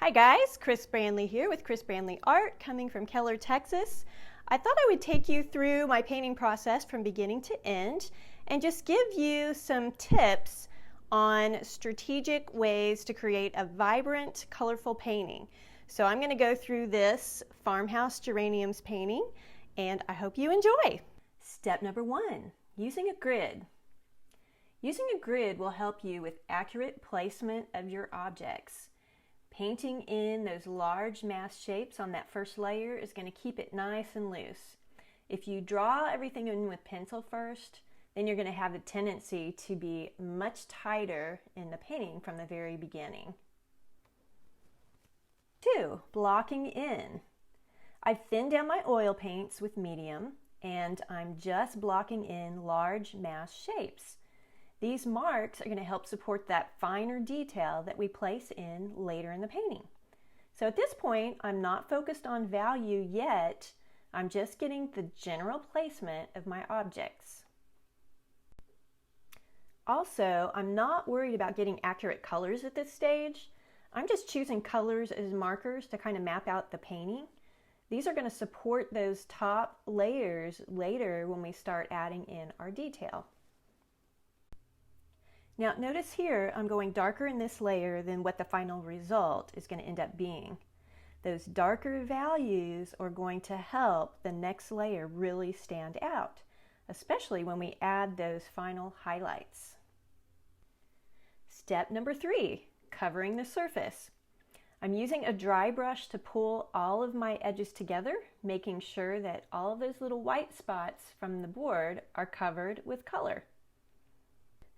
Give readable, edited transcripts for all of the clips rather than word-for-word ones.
Hi guys, Chris Brandley here with Chris Brandley Art, coming from Keller, Texas. I thought I would take you through my painting process from beginning to end and just give you some tips on strategic ways to create a vibrant, colorful painting. So I'm going to go through this farmhouse geraniums painting and I hope you enjoy. Step number 1, using a grid. Using a grid will help you with accurate placement of your objects. Painting in those large mass shapes on that first layer is going to keep it nice and loose. If you draw everything in with pencil first, then you're going to have a tendency to be much tighter in the painting from the very beginning. 2, blocking in. I've thinned down my oil paints with medium and I'm just blocking in large mass shapes. These marks are going to help support that finer detail that we place in later in the painting. So at this point, I'm not focused on value yet. I'm just getting the general placement of my objects. Also, I'm not worried about getting accurate colors at this stage. I'm just choosing colors as markers to kind of map out the painting. These are going to support those top layers later when we start adding in our detail. Now notice here I'm going darker in this layer than what the final result is going to end up being. Those darker values are going to help the next layer really stand out, especially when we add those final highlights. Step number 3, covering the surface. I'm using a dry brush to pull all of my edges together, making sure that all of those little white spots from the board are covered with color.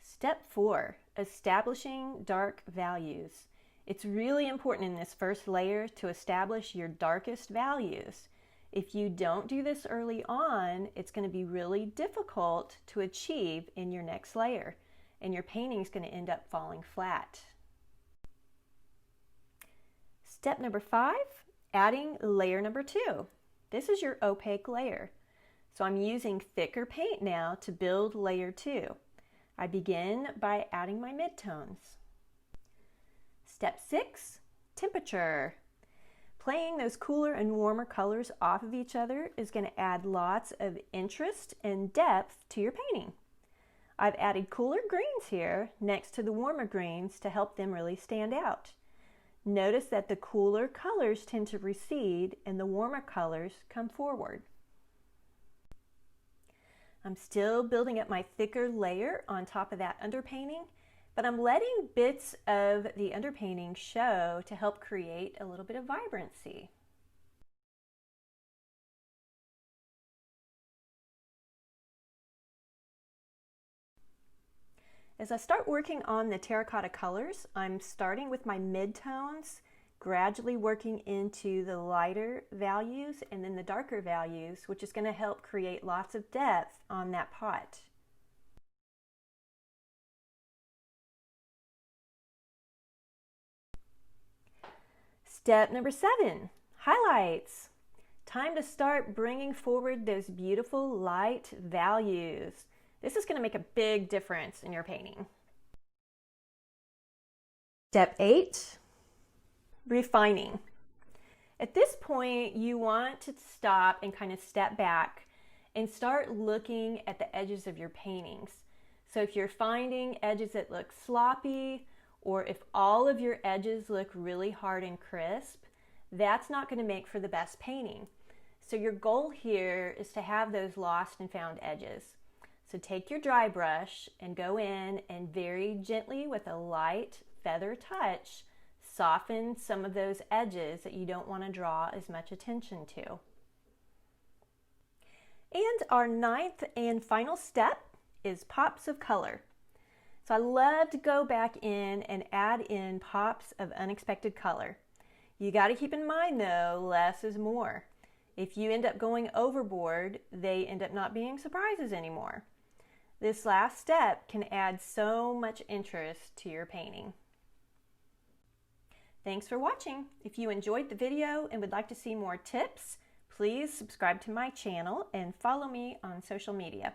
Step 4, establishing dark values. It's really important in this first layer to establish your darkest values. If you don't do this early on, it's going to be really difficult to achieve in your next layer, and your painting is going to end up falling flat. Step number 5, adding layer number 2. This is your opaque layer. So I'm using thicker paint now to build layer 2. I begin by adding my midtones. Step 6, temperature. Playing those cooler and warmer colors off of each other is going to add lots of interest and depth to your painting. I've added cooler greens here next to the warmer greens to help them really stand out. Notice that the cooler colors tend to recede and the warmer colors come forward. I'm still building up my thicker layer on top of that underpainting, but I'm letting bits of the underpainting show to help create a little bit of vibrancy. As I start working on the terracotta colors, I'm starting with my midtones, gradually working into the lighter values and then the darker values, which is going to help create lots of depth on that pot. Step number 7, highlights. Time to start bringing forward those beautiful light values. This is going to make a big difference in your painting. Step 8, refining. At this point, you want to stop and kind of step back and start looking at the edges of your paintings. So if you're finding edges that look sloppy, or if all of your edges look really hard and crisp, that's not going to make for the best painting. So your goal here is to have those lost and found edges. So take your dry brush and go in and very gently with a light feather touch, soften some of those edges that you don't want to draw as much attention to. And our 9th and final step is pops of color. So I love to go back in and add in pops of unexpected color. You got to keep in mind though, less is more. If you end up going overboard, they end up not being surprises anymore. This last step can add so much interest to your painting. Thanks for watching. If you enjoyed the video and would like to see more tips, please subscribe to my channel and follow me on social media.